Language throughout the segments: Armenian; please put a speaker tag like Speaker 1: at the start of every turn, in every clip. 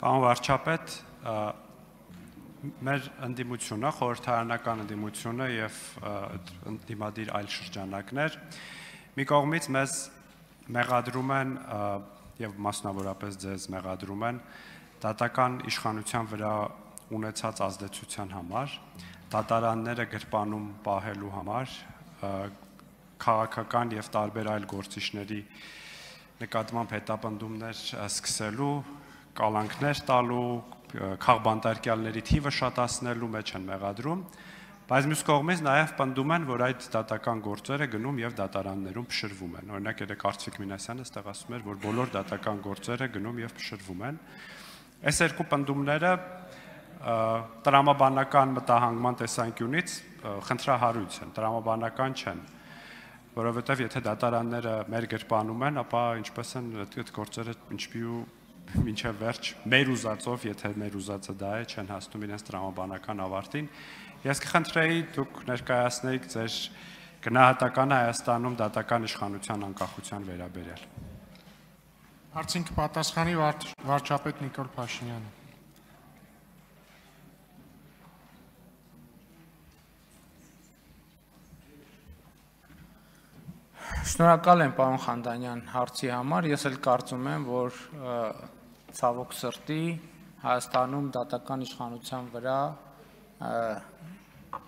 Speaker 1: Պարոն վարչապետ, մեր ընդդիմությունը, խորհրդարանական ընդդիմությունը եւ ընդդիմադիր այլ շրջանակներ մի կողմից մեզ մեղադրում են եւ մասնավորապես ձեզ մեղադրում են դատական իշխանության վրա ունեցած ազդեցության համար, դատարանները գրպանում պահելու համար, քաղաքական եւ տարբեր այլ գործիչների նկատմամբ հետապնդումներ սկսելու, կալանքներ տալու, քաղբանտարկյալների թիվը շատացնելու մեջ են մեղադրում, բայց մյուս կողմից նաև պնդում են, որ այդ դատական գործերը գնում եւ դատարաններում փշրվում են։ Օրինակ, երեք Արծվիկ Մինասյանը ստեղ ասում էր, որ բոլոր դատական գործերը գնում եւ փշրվում են։ Այս երկու պնդումները տրամաբանական մտահանգման տեսանկյունից խնդրահարույց են, տրամաբանական չեն, որովհետեւ եթե դատարանները մեր գրպանում են, ապա ինչպես են այդ գործերը ինչպի մինչև վերջ մեր ուզածով, եթե մեր ուզածը դա է, չեն հասնում իրենց տրամաբանական ավարտին։ Ես կխնդրեի դուք ներկայացնեիք ձեր գնահատականը Հայաստանում դատական իշխանության անկախության վերաբերյալ։
Speaker 2: Հարցին կպատասխանի վարչապետ Նիկոլ Փաշինյանը։
Speaker 3: Շնորհակալ եմ պարոն Խանդանյան հարցի համար, ես էլ կարծում եմ, որ ցավոք սրտի Հայաստանում դատական իշխանության վրա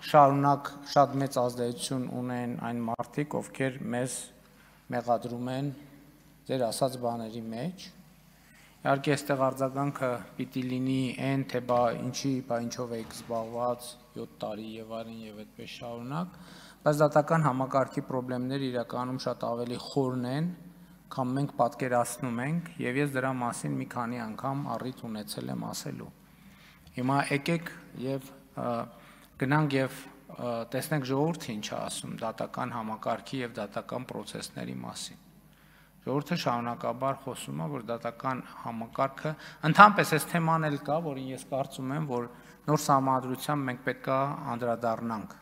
Speaker 3: շարունակ շատ մեծ ազդեցություն ունեն այն մարդիկ, ովքեր մեզ մեղադրում են ձեր ասած բաների մեջ։ Իհարկե այստեղ արձագանքը պիտի լինի այն, թե ինչով եք զբաղված 7 տարի եւ այլն եւ այդպես շարունակ, բայց դատական համակարգի խնդիրները իրականում շատ ավելի խորն են, քան մենք պատկերացնում ենք, եւ ես դրա մասին մի քանի անգամ առիթ ունեցել եմ ասելու։ Հիմա եկեք եւ գնանք եւ տեսնենք ժողովուրդը ինչ է ասում դատական համակարգի եւ դատական process-ների մասին։ Ժողովուրդը շարունակաբար խոսում է, որ դատական համակարգը ընդհանրապես այս թեման էլ կա, որին ես կարծում եմ, որ նոր սահմանադրությամբ մենք պետք է անդրադառնանք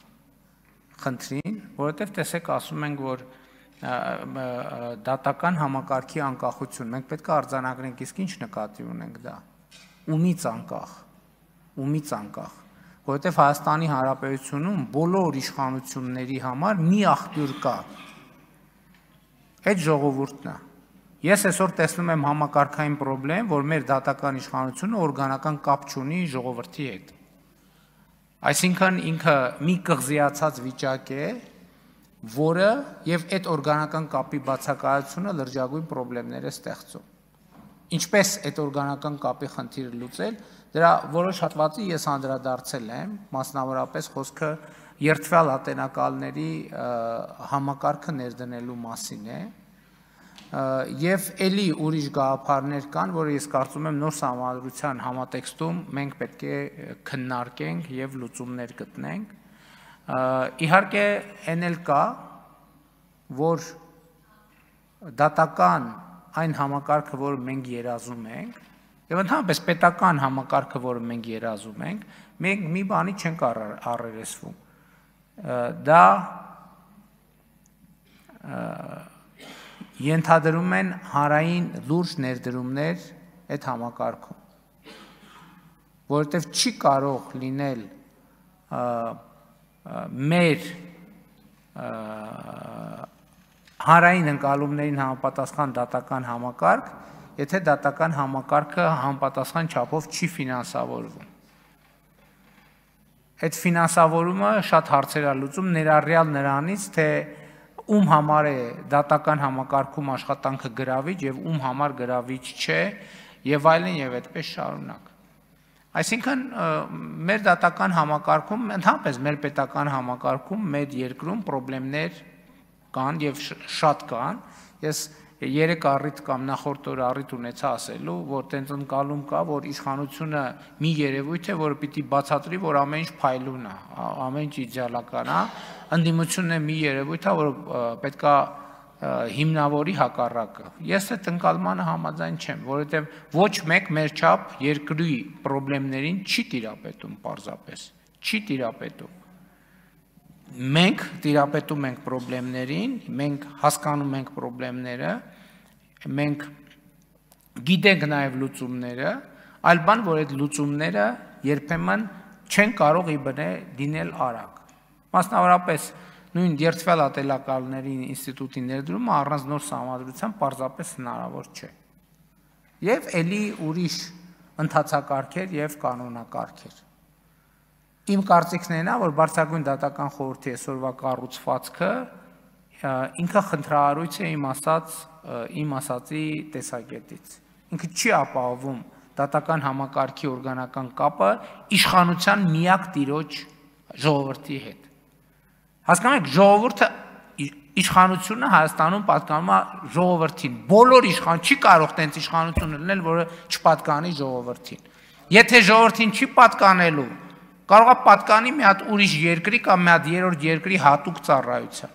Speaker 3: խնդրին, որովհետև տեսեք ասում ենք, որ դատական համակարգի անկախություն, մենք պետք է արձանագրենք, իսկ ինչ նկատի ունենք դա, ումից անկախ, որովհետև Հայաստանի Հանրապետությունում բոլոր իշխանությունների համար մի աղբյուր կա, այդ ժողովուրդն է։ Ես այսօր տեսնում եմ համակարգային խնդրեմ, որ մեր դատական իշխանությունը օրգանական կապ չունի ժողովրդի հետ։ Այսինքն ինքը մի կղզիացած վիճակ է, որը եւ այդ օրգանական կապի բացակայությունը լրջագույն խնդիրներ է ստեղծում։ Ինչպես այդ օրգանական կապի խնդիրը լուծել, դրա որոշ հատվածի ես անդրադարձել եմ, մասնավորապես խոսքը երթվյալ ատենակալների համակարգը ներդնելու մասին է, եւ ելի ուրիշ գաղափարներ կան, որ ես կարծում եմ նոր սահմանադրության համատեքստում մենք պետք է քննարկենք եւ լուծումներ գտնենք։ Իհարկե այն էլ կա, որ դատական այն համակարգը, որ մենք երազում ենք, եւ ընդհանրապես պետական համակարգը, որ մենք երազում ենք, մենք մի բանի չենք առերեսվում։ Դա ենթադրում են հանրային լուրջ ներդրումներ այդ համակարգում, որովհետև չի կարող լինել մեր հանրային ընկալումներին համապատասխան դատական համակարգ, եթե դատական համակարգը համապատասխան չափով չի ֆինանսավորվում։ Այդ ֆինանսավորումը շատ հարցեր է լուծում, ներառյալ նրանից, թե ում համար է դատական համակարգում աշխատանքը գրավիչ եւ ում համար գրավիչ չէ եւ այլն եւ այդպես շարունակ։ Այսինքն մեր դատական համակարգում, ընդհանրապես մեր պետական համակարգում, մեր երկրում խնդիրներ կան եւ շատ կան։ Ես երեք առիթ կամ նախորդ օր առիթ ունեցա ասելու, որ տենց ընկալում կա, որ իշխանությունը մի երևույթ է, որը պիտի բացատրի, որ ամեն ինչ փայլուն է, ամեն ինչ իդեալական է, ընդդիմությունն է մի երևույթ է, որ պետքա հիմնավորի հակառակը։ Ես այդ ընկալմանը համաձայն չեմ, որովհետև ոչ մեկ մեր չափ երկրի խնդիրներին չի տիրապետում պարզապես, չի տիրապետում։ Մենք տիրապետում ենք խնդիրներին, մենք հասկանում ենք խնդիրները, մենք գիտենք նաև լուծումները, Այլ բան, որ այդ լուծումները երբեմն չեն կարող իբնե դինել արագ։ Մասնավորապես նույն երթվել ատելակալների ինստիտուտի ներդրումը առանց նոր սահմանադրության պարզապես հնարավոր չէ։ Եվ ելի ուրիշ ընթացակարգեր եւ կանոնակարգեր։ Իմ կարծիքն է նա, որ Բարձրագույն դատական խորհրդի այսօրվա կառուցվածքը ինքը խնդրահարույց է իմ ասածի տեսակետից։ Ինքը չի ապահովում դատական համակարգի օրգանական կապը իշխանության միակ տիրոջ ժողովրդի հետ։ Հասկանում եք, ժողովուրդը իշխանությունը Հայաստանում պատկանում է ժողովրդին։ Բոլոր իշխան չի կարող տենց իշխանություն լինել, որը չպատկանի ժողովրդին։ Եթե ժողովրդին չի պատկանելու, կարող է պատկանի մի հատ ուրիշ երկրի կամ մի հատ երրորդ երկրի հատուկ ծառայության։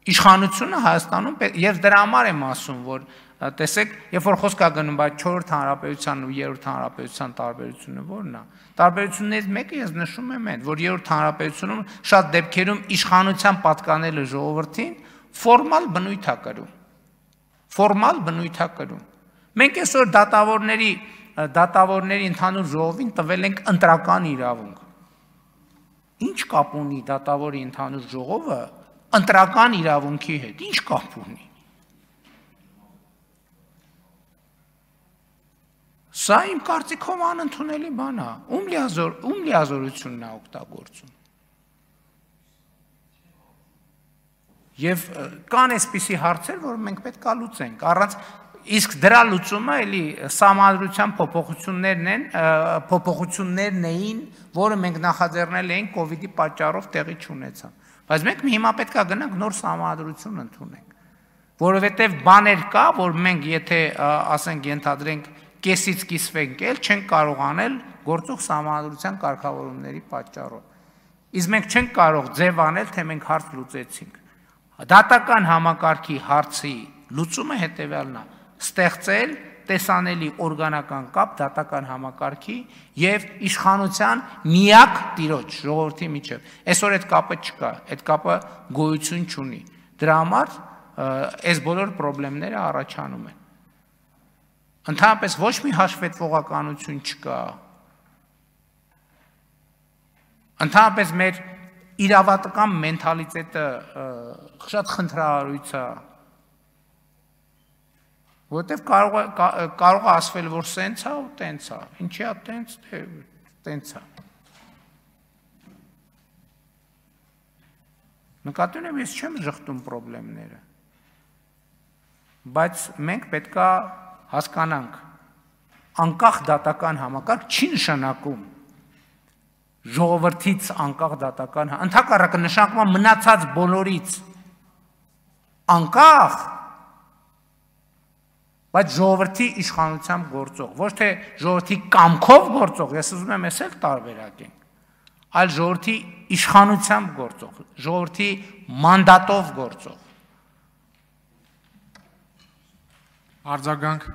Speaker 3: Իշխանությունը Հայաստանում եւ դրա համար եմ ասում, որ տեսեք, երբ որ խոսք է գնում այդ 4-րդ հանրապետության ու 3-րդ հանրապետության տարբերությունը ո՞րն է։ Տարբերություններից մեկը ես նշում եմ այն, որ 3-րդ հանրապետությունում շատ դեպքերում իշխանության պատկանելը ժողովրդին ֆորմալ բնույթ է կրում։ Ֆորմալ բնույթ է կրում։ Մենք այսօր դատավորների ընդհանուր ժողովին տվել ենք ընտրական իրավունք։ Ինչ կապ ունի դատավորի ընդհանուր ժողովը ընտրական իրավունքի հետ, ինչ կապ ունի։ Սա իմ կարծիքով անընդունելի բան է, ում լիազորությունն է օգտագործում։ Եվ կան այսպիսի հարցեր, որ մենք պետք է լուծենք, առանց իսկ դրա լուծումը էլի սահմանադրության փոփոխություններն էին, որը մենք նախաձեռնել էինք կոവിഡ്ի պատճառով տեղի չունեցան։ Բայց մենք հիմա պետք է գնանք նոր սահմանադրություն ընդունենք, որովհետև բաներ կա, որ մենք եթե ասենք ենթադրենք կեսից կիսվենք էլ չենք կարող անել գործող սահմանադրության կարգավորումների պատճառով։ Իսկ մենք չենք կարող ձև անել, թե մենք հարց լուծեցինք։ Դատական համակարգի հարցի լուծումը հետևյալն է. ստեղծել տեսանելի օրգանական կապ դատական համակարգի եւ իշխանության միակ տիրոջ ժողովրդի միջև։ Այսօր այդ կապը չկա, այդ կապը գոյություն չունի։ Դրա համար այս բոլոր խնդիրները առաջանում են։ Ընդհանրապես ոչ մի հաշվետվողականություն չկա։ Ընդհանրապես մեր իրավատական մենթալիտետը շատ խնդրահարույց է, որտեվ կարող է ասվել, որ սենց է ու տենց է։ Ինչի է տենց, տենց է։ Նկատի ունեմ, ես չեմ ժխտում խնդիրները, բայց մենք պետք է հասկանանք, անկախ դատական համակարգ չի նշանակում ժողովրդից անկախ դատական, ընդհակառակը նշանակում է մնացած բոլորից անկախ, բայց ժողովրդի իշխանությամբ գործող, ոչ թե ժողովրդի կամքով գործող, ես ուզում եմ ես էլ տարբերակենք, այլ ժողովրդի իշխանությամբ գործող, ժողովրդի մանդատով գործող։
Speaker 2: Արձագանք։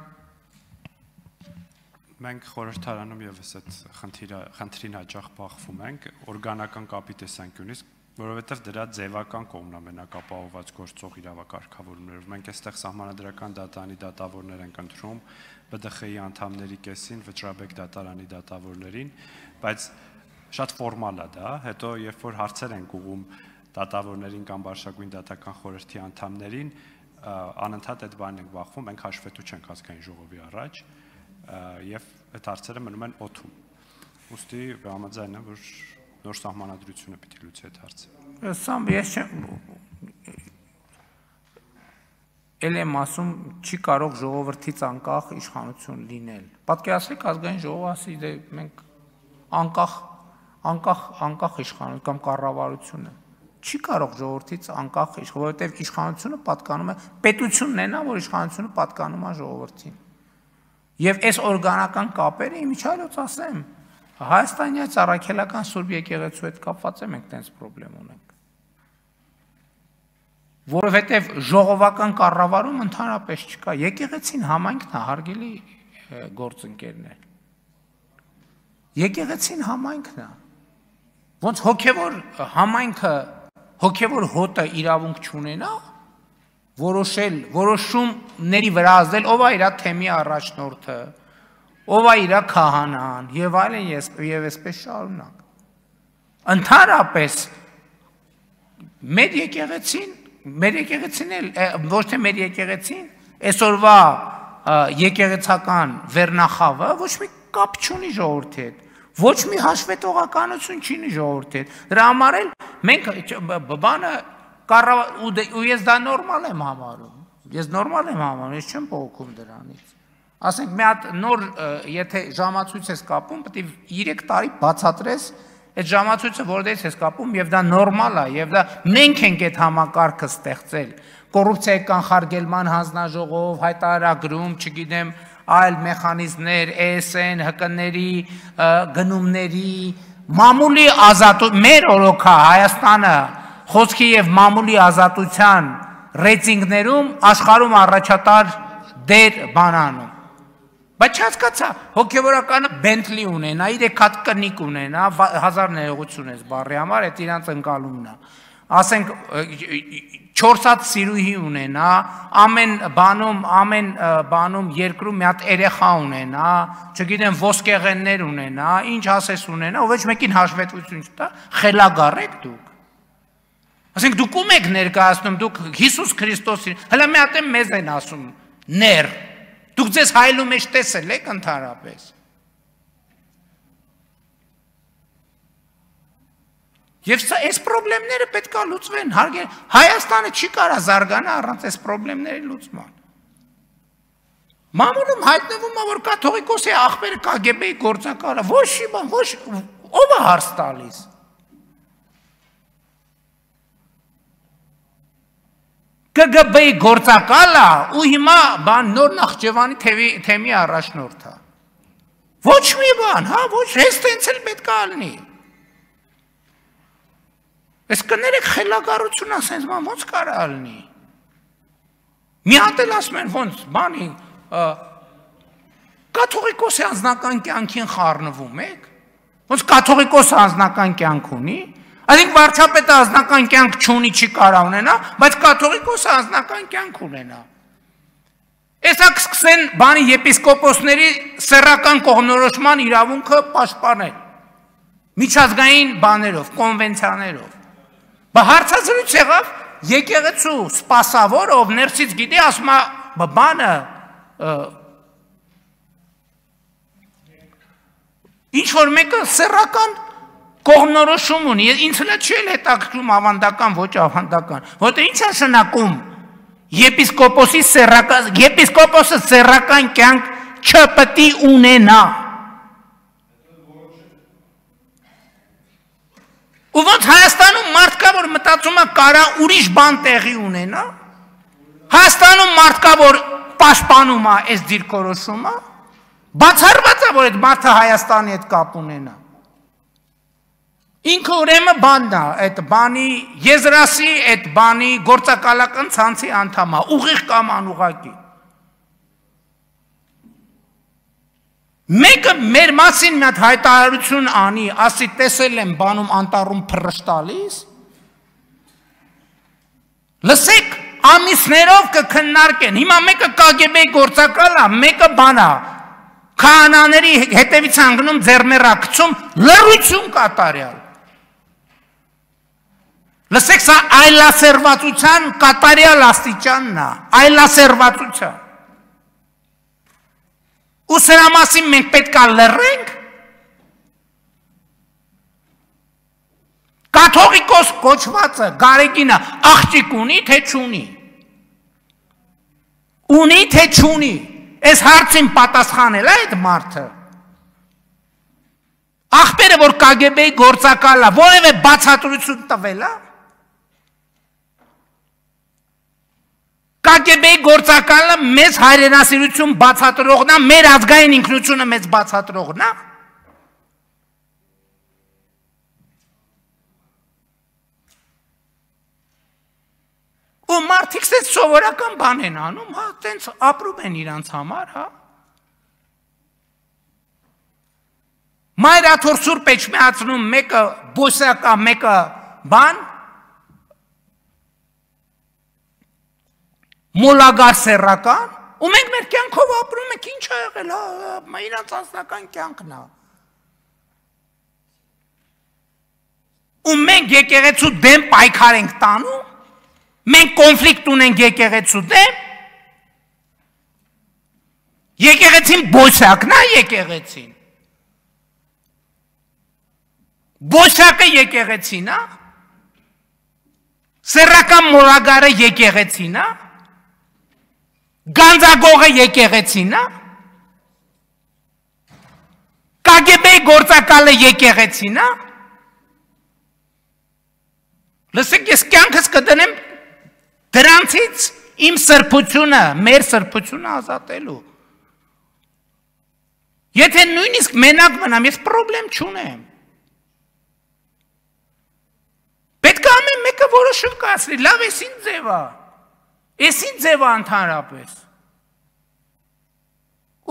Speaker 1: Մենք խորհրդարանում եւս այդ խնդրին հաճախ բախվում ենք օրգանական կապի տեսանկյունից, որովհետև դրա ձևական կողմն ամենակապահովված գործող իրավակարգավորումներով։ Մենք այստեղ սահմանադրական դատարանի դատավորներ ենք ընտրում, ԲԴԽ-ի անդամների կեսին, Վճռաբեկ դատարանի դատավորներին, բայց շատ ֆորմալ է դա, հետո երբ որ հարցեր ենք ուղղում դատավորներին կամ Բարձրագույն դատական խորհրդի անդամներին, անընդհատ այդ բանն ենք բախվում, մենք հաշվետու չենք ազգային ժողովի առաջ եւ այդ հարցերը մնում են օդում։ Ուստի համաձայն եմ, որ նոր սահմանադրությունը պիտի լուծի այդ հարցը։
Speaker 3: Սամ ես չեմ էլ եմ ասում, չի կարող ժողովրդից անկախ իշխանություն լինել։ Պատկերացրեք ազգային ժողովը ասի, դե մենք անկախ իշխանություն կամ կառավարությունը չի կարող ժողովրդից անկախ իշխանություն, որովհետև իշխանությունը պատկանում է պետությունն է նա, որ իշխանությունը պատկանում է ժողովրդին։ Եվ այս օրգանական կապերը իմիջիայլոց ասեմ, Հայաստանի ծառայքելական Սուրբ եկեղեցու հետ կապված է մենք տենց խնդրեմ ունենք։ Որովհետև ժողովական կառավարում ընդհանրապես չկա, եկեղեցին համայնքն է, հարգելի գործընկերներ։ Եկեղեցին համայնքն է։ Ոնց հոգևոր համայնքը, հոգևոր հոտը իրավունք չունենա, որոշումների վրա ազդել, ով է իր թեմի առաջնորդը, ով է իր քահանան, եւ այլն եւ այսպես շարունակ։ Ընդհանրապես մեր եկեղեցին էլ ոչ թե մեր եկեղեցին, այսօրվա եկեղեցական վերնախավը ոչ մի կապ չունի ժողովրդի հետ, ոչ մի հաշվետվողականություն չունի ժողովրդի հետ։ Դրա համար էլ մենք բանը ու ես դա նորմալ եմ համարում։ Ես չեմ բողոքում դրանից։ Ասենք մի հատ նոր, եթե ժամացույց ես կապում, պետք է 3 տարի բացատրես այդ ժամացույցը որտեղից ես կապում եւ դա նորմալ է եւ դա մենք ենք այդ համակարգը ստեղծել։ Կոռուպցիայի կանխարգելման հանձնաժողով, հայտարարագրում, չգիտեմ, այլ մեխանիզմներ, ESN, ՀԿ-ների գնումների, մամուլի ազատություն, մեր օրոքա Հայաստանը խոսքի եւ մամուլի ազատության ռեյտինգներում աշխարհում առաջատար դեր բանանում։ Բայց չհասկացա, հոգևորականը Bentley ունենա, 3 հատ կնիկ ունենա, 1000 ներողություն ես բառի համար, այդ իրանց ընկալումն է։ Ասենք 4 հատ սիրուհի ունենա, ամեն բանում երկրում մի հատ երեխա ունենա, չգիտեմ, ոսկեղեններ ունենա, ինչ ասես ունենա, ոչ մեկին հաշվետվություն չտա, խելագար եք դուք։ Ասենք դուք ում եք ներկայացնում, դուք Հիսուս Քրիստոսին, հələ մի հատ մեզ են ասում, ներ։ Դուք ձեզ հայլու մեջ տեսել եք ընդհանրապես։ Եվ այս խնդիրները պետք է լուծվեն, Հայաստանը չի կարա զարգանա առանց այս խնդիրների լուծման։ Մամուլում հայտնվում է, որ կաթողիկոսի աղբերը KGB-ի գործակալը, ոչ մի բան, ով է հարց տալիս։ KGB-ի գործակալը ու հիմա նոր Նախճեվանի թեմի առաջնորդ է։ Ոչ մի բան, ոչ հենց տենց էլ պետք է լինի։ Ես կներեք խելագարություն ասենց ման ոնց կարա լինի։ Մի հատ էլ ասում են ոնց բանի կաթողիկոսի անձնական կյանքին խառնվում եք։ Ոնց կաթողիկոսը անձնական կյանք ունի։ Այսինքն վարչապետը անձնական կյանք չունի, չի կարա ունենա, բայց կաթողիկոսը անձնական կյանք ունենա։ Էսա կսկսեն բանի եպիսկոպոսների սեռական կողմնորոշման իրավունքը պաշտպանել։ Միջազգային բաներով, կոնվենցիաներով։ Բա հարցազրույց եղավ եկեղեցու սպասավոր, ով ներսից գիտի, ասում է բանը ինչ որ մեկը սեռական կողմնորոշում ունի, ինձ հլը չի էլ հետաքրքրում ավանդական, ոչ ավանդական, որտեղ ինչ է շնակում եպիսկոպոսը սեռական կյանք չպետք է ունենա։ Ու ոնց Հայաստանում մարդկա, որ մտածում է կարա ուրիշ բան տեղի ունենա, Հայաստանում մարդկա, որ պաշտպանում է այս դիրքորոշումը, բացառված է, որ այդ մարդը Հայաստանի հետ կապ ունենա։ Ինքը ուրեմն բանն է, այդ բանի եզրասի, այդ բանի գործակալական ցանցի անդամ է, ուղիղ կամ անուղղակի։ Մեկը մեր մասին մի հատ հայտարարություն անի, ասի տեսել եմ բանում անտառում փռշտալիս։ Լսեք, ամիսներով կքննարկեն։ Հիմա մեկը KGB-ի գործակալ է, մեկը բան է։ Քահանաների հետևից անգնում ձեռմեռակցում լռություն կատարյալ։ Լսեք, սա այլասերվածության կատարյալ աստիճանն է, այլասերվածության։ Ու սրա մասին մենք պետք է լռենք։ Կաթողիկոս կոչվածը Գարեգինը աղջիկ ունի, թե չունի։ Ունի, թե չունի։ Այս հարցին պատասխանել է այդ մարդը։ Աղբերը, որ KGB-ի գործակալը, որևէ բացատրություն տվել է։ KGB-ի գործակալը մեզ հայրենասիրություն բացատրողն է, մեր ազգային ինքնությունը մեզ բացատրողն է։ Ու մարդիկ ստենց սովորական բան են անում, հա, տենց ապրում են իրանց համար, հա։ Մայրաթոր Սուրբ Էջմիածնում մեկը բոսյակա, մեկը բան, մոլագար սեռական, ու մենք մեր կյանքով ապրում ենք, ինչ ա եղել, իրանց անձնական կյանքն ա։ Ու մենք եկեղեցու դեմ պայքար ենք տանում, մենք կոնֆլիկտ ունենք եկեղեցու դեմ, եկեղեցին բոսակն ա եկեղեցին, բոսակը եկեղեցին ա, սեռական մոլագարը եկեղեցին ա, գանձագողը եկեղեցին ա, կագեբեի գործակալը եկեղեցին ա, լսեք, ես կյանքս կդնեմ դրանցից իմ սրբությունը, մեր սրբությունը ազատելու։ Եթե նույնիսկ մենակ մնամ, ես պրոբլեմ չունեմ։ Պետք է ամեն մեկը որոշում կայացնի, լավ, ես ինչ ձև ա, ես ինչ ձև ա ընդհանրապես։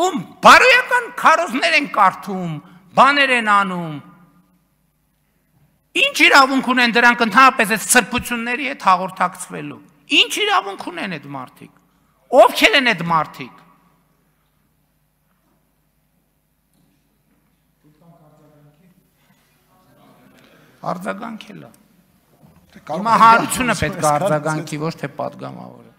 Speaker 3: Ում բարոյական քարոզներ են կարդում, բաներ են անում, ինչ իրավունք ունեն դրանք ընդհանրապես այդ սրբությունների հետ հաղորդակցվելու, ինչ իրավունք ունեն այդ մարդիկ, ովքեր են այդ մարդիկ։ Արձագանք էլ է։ Հիմա հարությունը պետք է արձագանքի, ոչ թե պատգամավորը։